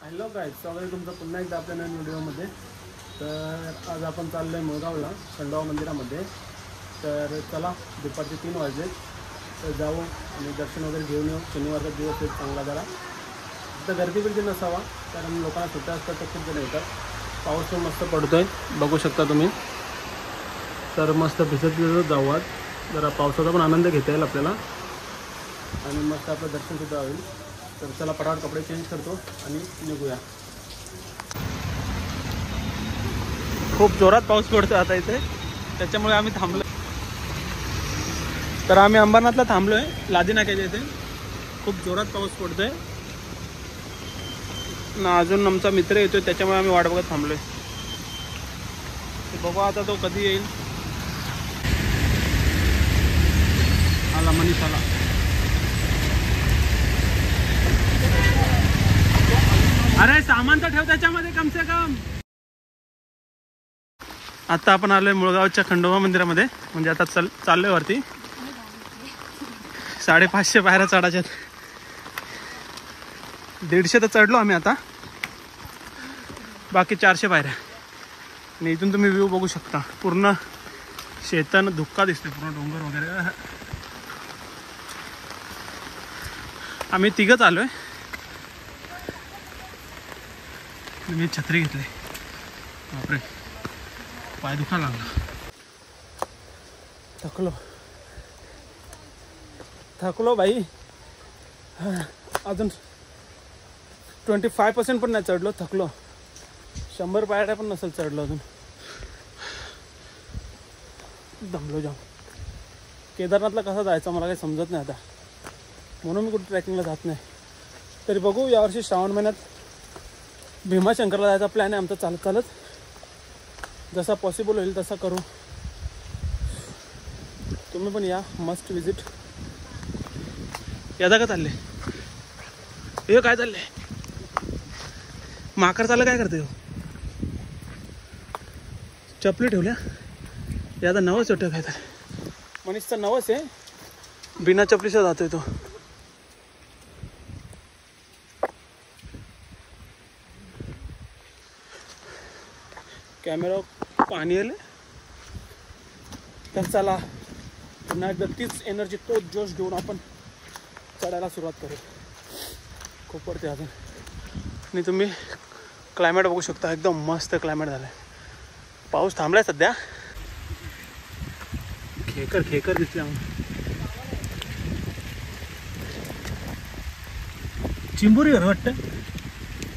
Hello guys, स्वागत आहे तुमचं पुन्हा एकदा आपल्या नवीन व्हिडिओमध्ये. तर आज आपण चाललो आहे मुळगावला खंडोबा मंदिरामध्ये. तर चला, दुपारचे 3 वाजले, तर जाऊ आणि दर्शन वगैरे घेऊन येऊ. शनिवारचा दिवस एक चांगला जरा तर गर्दी बिर्दी नसावा, कारण लोकांना सुट्ट्या असतात तर खूप जण येतात. पाऊस पण मस्त पडतो आहे, बघू शकता तुम्ही. तर मस्त भिजत जाऊ आज, जरा पावसाचा पण आनंद घेता येईल आपल्याला आणि मस्त आपलं दर्शनसुद्धा होईल. तर चला पटापट कपडे चेंज करतो आणि निघूया. खूप जोरात पाऊस पडतो आता इथे, त्याच्यामुळे आम्ही थांबलो. तर आम्ही अंबरनाथला थांबलो आहे, लादी नाक्याच्या इथे. खूप जोरात पाऊस पडतोय ना. अजून आमचा मित्र येतोय, त्याच्यामुळे आम्ही वाट बघत थांबलोय. बघू आता तो कधी येईल. आला मनीष आला. अरे सामान तर ठेव त्याच्यामध्ये कम से कम. आता आपण आलोय मुळगावच्या खंडोबा मंदिरामध्ये. म्हणजे आता चाललोय वरती. 550 पायऱ्या चढायच्यात. 150 तर चढलो आम्ही आता, बाकी 400 पायऱ्या. आणि इथून तुम्ही व्ह्यू बघू शकता, पूर्ण शेतन धुक्का दिसतोय, पूर्ण डोंगर वगैरे. आम्ही 3घच आलोय. मी छत्री घेतली. बापरे, पाय दुखायला लागला. थकलो बाई. अजून 25% पण नाही चढलो, थकलो. 100 पायऱ्या पण नसेल चढलो अजून. दमलो जाम. केदारनाथला कसं जायचं मला काही समजत नाही आता, म्हणून मी कुठे ट्रॅकिंगला जात नाही. तरी बघू, यावर्षी श्रावण महिन्यात भीमाशंकरला जायचा प्लॅन आहे आमचा. चालत चालत जसा पॉसिबल होईल तसा करू. तुम्ही पण या, मस्ट विजिट. यादा का चालले? हे काय चाललंय? माकड चाललं, काय करते हो? चपली ठेवल्या. यादा नवस वाटतं काय तर. मनीषचा नवस आहे, बिना चपलीचा जातोय तो. कॅमेरा पाणी आले. तर चला, पुन्हा एकदा तीच एनर्जी, तोच जोश घेऊन आपण चढायला सुरुवात करू. खूप पडते अजून. आणि तुम्ही क्लायमेट बघू शकता, एकदम मस्त क्लायमेट झालं आहे. पाऊस थांबलाय सध्या. खेकर दिसले आम्हाला. चिंबोरी घर वाटतं,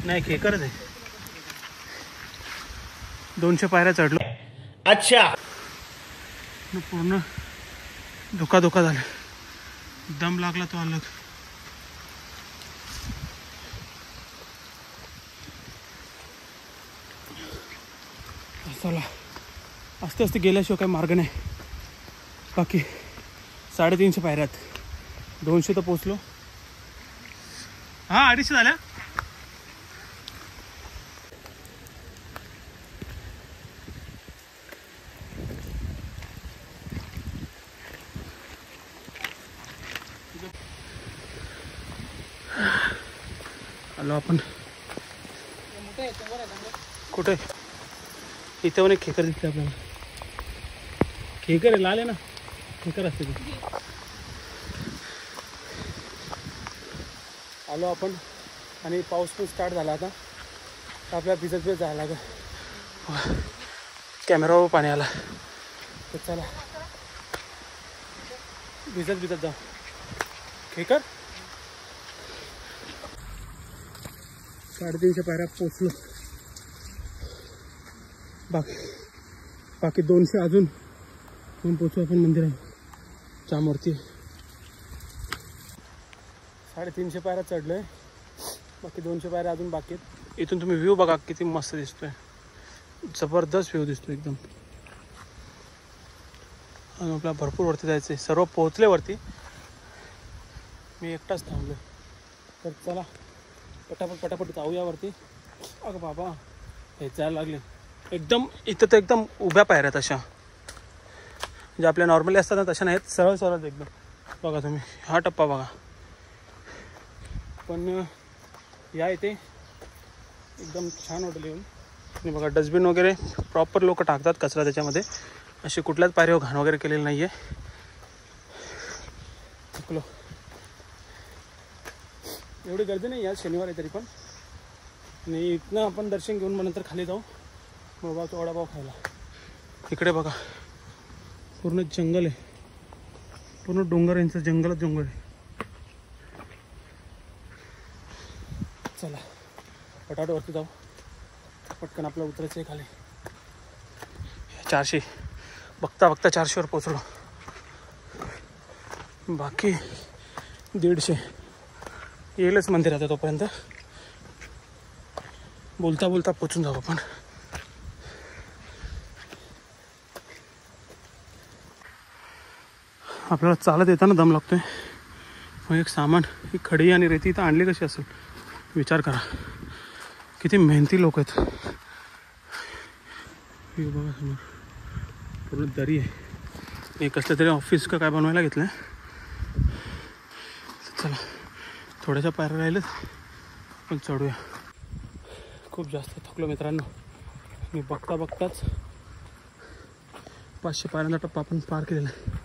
नाही खेकरच आहे. 200 पायऱ्या चढलो. अच्छा, पूर्ण धोका झाला. दम लागला तो अलग. चला, आस्ते गेल्याशिवाय काही मार्ग नाही. बाकी 350 पायऱ्यात 200 तर पोचलो. हा, 250 झाल्या. आलो आपण. कुठे? इथे पण एक खेकर दिसते आपल्याला. खेकर आहे, लाल आहे ना, खेकर असते ते. आलो आपण, आणि पाऊस पण स्टार्ट झाला आता. आपल्याला भिजत जायला लागेल. कॅमेरावर पाणी आला. तर चला, भिजत जाऊ. खेकर 350 पायऱ्या पोचलो. बाकी 200 अजून पोचू आपण मंदिरात चामवरती. 350 पायऱ्या चढलोय, बाकी 200 पायऱ्या अजून बाकी आहेत. इथून तुम्ही व्ह्यू बघा, किती मस्त दिसतोय. जबरदस्त व्ह्यू दिसतोय एकदम. आणि आपल्याला भरपूर वरती जायचं आहे. सर्व पोहोचले वरती, मी एकटाच थांबलो. तर चला पटापट जाऊया वरती. अगं बाबा, हे जायला लागले एकदम. इथं तर एकदम उभ्या पायऱ्या तशा, म्हणजे आपल्या नॉर्मली असतात ना तशा नाहीत, सरळ एकदम. बघा तुम्ही, हा टप्पा बघा. पण या इथे एकदम छान वाटलं येऊन. आणि बघा डस्टबिन वगैरे प्रॉपर लोक टाकतात कचरा त्याच्यामध्ये, अशी कुठल्याच पायरीवर घाण वगैरे केलेली नाही आहे. चुकलो, एवढी गर्दी नाही आज शनिवार आहे तरी पण. आणि इथनं आपण दर्शन घेऊन मग नंतर खाली जाऊ मोबाचा वडापाव खायला. इकडे बघा पूर्ण जंगल आहे, पूर्ण डोंगर यांचं जंगलच जंगल आहे. चला पटाटावरती जाऊ, पटकन आपलं उतरायचं आहे खाली. 400 बघता बघता 400वर पोचलो, बाकी 150 येईलच मंदिरात. तोपर्यंत बोलता बोलता पोचून जाऊ आपण. आपल्याला चालत येताना दम लागतोय. मग एक सामान, ही खडी आणि रेती इथं आणली कशी असेल विचार करा. किती मेहनती लोक आहेत. हे बघा समोर पूर्ण दरी आहे. एक कसलं तरी ऑफिस का काय बनवायला घेतलं आहे. चला थोड्याशा पायऱ्या राहिलेत पण चढूया. खूप जास्त थकलो मित्रांनो. मी बघता बघताच 500 पायऱ्यांचा टप्पा आपण पार केलेला आहे.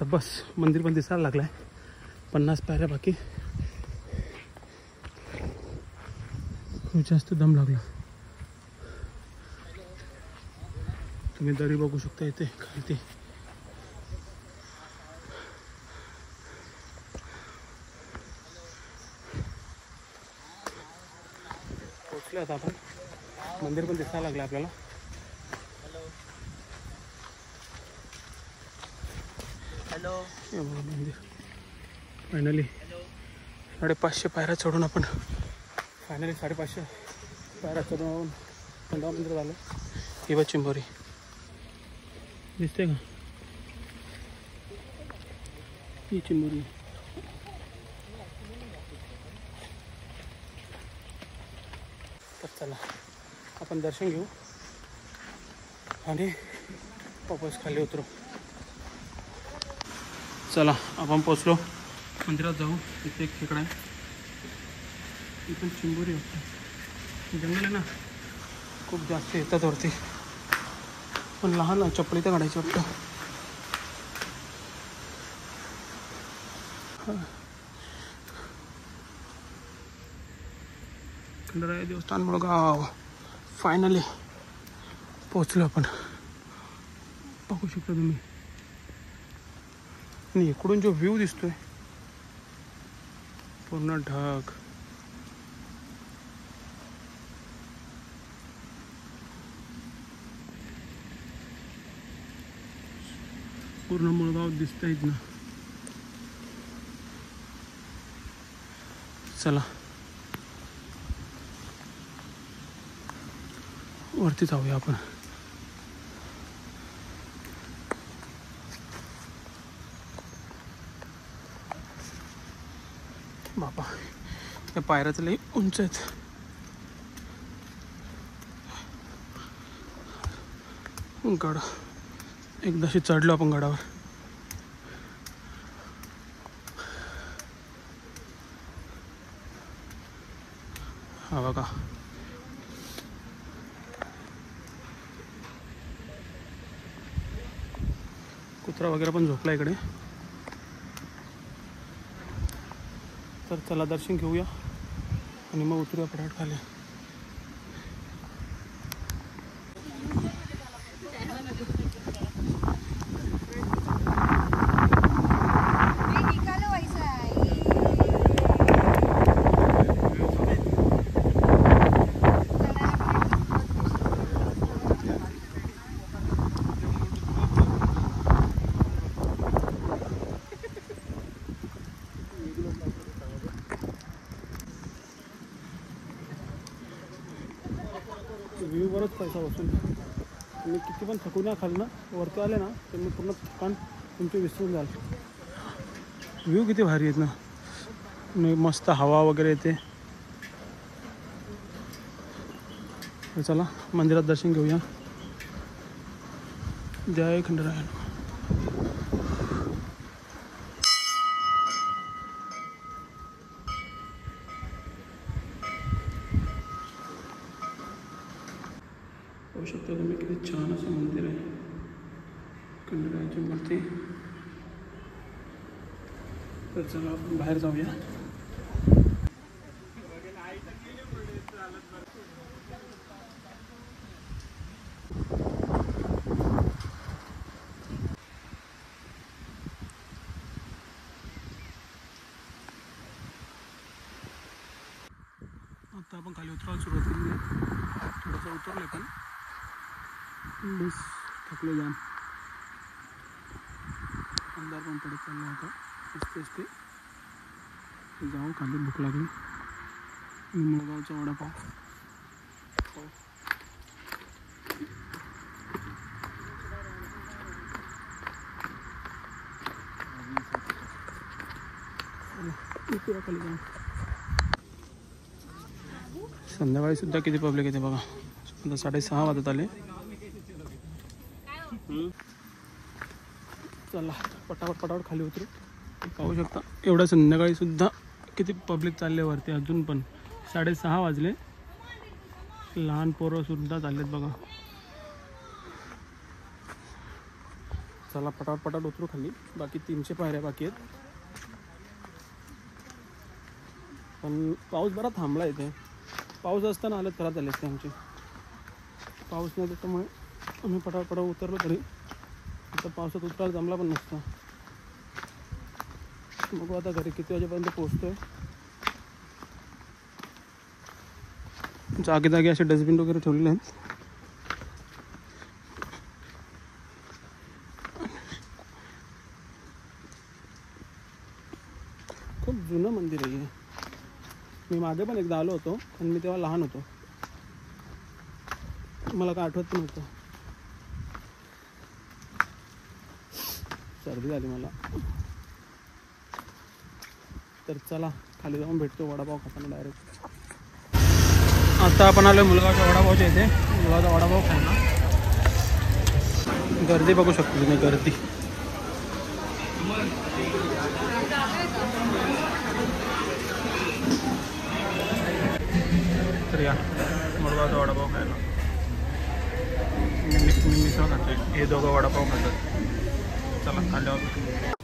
तर बस मंदिर पण दिसायला लागलं आहे. 50 पायऱ्या बाकी. खूप जास्त दम लागला. तुम्ही दरी बघू शकता इथे खाली. पोचले आता आपण. मंदिर पण दिसायला लागलं आपल्याला. हॅलो मंदिर फायनली 550 पायऱ्या चढून आपण फायनली 550 पायऱ्या चढून खंडोबा मंदिर झालं. ही बघ चिंबोरी दिसते का, ही चिंबोरी. तर चला आपण दर्शन घेऊ आणि वापस खाली उतरू. चला आपण पोचलो, मंदिरात जाऊ. इथे एक खेकडा आहे, इथून चिंबोरी होती. जंगल आहे ना, खूप जास्त येतात वरती. पण लहान आहे, चप्पल इथं काढायची वाटतं. खंडराय देवस्थान मुळगाव फायनली पोचलो आपण. बघू शकता तुम्ही. आणि इकडून जो व्ह्यू दिसतोय पूर्ण ढग. पूर्ण मुळगाव दिसतंय ना. चला वरती जाऊया आपण. बापा त्या पायऱ्याच लई उंच आहेत. गड एकदाशी चढलो आपण गडावर. हा बघा कुत्रा वगैरे पण झोपला इकडे. तर चला दर्शन घेऊया आणि मग उतरूया पटाट खाली. व्ह्यूवरच पैसा बसून तुम्ही किती पण थकून खाली ना वरती आले ना तर मी पूर्ण थकान तुमची विसरून जाल. व्ह्यू किती भारी आहेत ना, मस्त हवा वगैरे येते. चला मंदिरात दर्शन घेऊया. जय खंडराय. शकता तुम्ही किती छान असं मंदिर आहे. खंडेरायाची मूर्ती. तर चला आपण बाहेर जाऊया. आता आपण खाली उतरायला सुरुवात केली आहे. थोडंसं उतरलं पण बस थकलो जाम. अंधार पण पडत चालला होता. असते जाऊ खाली. भूक लागली. मुळगावचा वडापाव. खाली जाऊ. संध्याकाळी सुद्धा किती पब्लिक येते बघा. आता 6:30 वाजत आले. चला पटापट खाली उतरू. पाहू शकता एवढ्या संध्याकाळी सुद्धा किती पब्लिक चालले वरती. अजून पण 6:30 वाजले. लहान पोरं सुद्धा चाललेत बघा. चला पटापट उतरू खाली. बाकी 300 पायऱ्या बाकी आहेत. पण पाऊस बरा थांबला इथे. पाऊस असताना हालत खराब झाली असते आमची. पाऊस नाही त्याच्यामुळे आम्ही पटापट उतरलो. तरी आता पावसात उतरायला जमला पण नसता. बघू आता घरी किती वाजेपर्यंत पोहोचतोय. जागी असे डस्टबिन वगैरे ठेवलेले आहेत. खूप जुनं मंदिर आहे. मी मागे पण एकदा आलो होतो पण मी तेव्हा लहान होतो. मला काय आठवत पण नव्हतं. सर्दी झाली मला. तर चला खाली जाऊन भेटतो वडापाव खाताना डायरेक्ट. आता आपण आलो मुलगावच्या वडापावच्या इथे. मुलगावचा वडापाव खायला. गर्दी बघू शकतो तुम्ही. गर्दी तर या मुलगावचा वडापाव खायला. मी मिसळ खातोय. हे दोघं वडापाव खातात. चला खाल्ल्यावर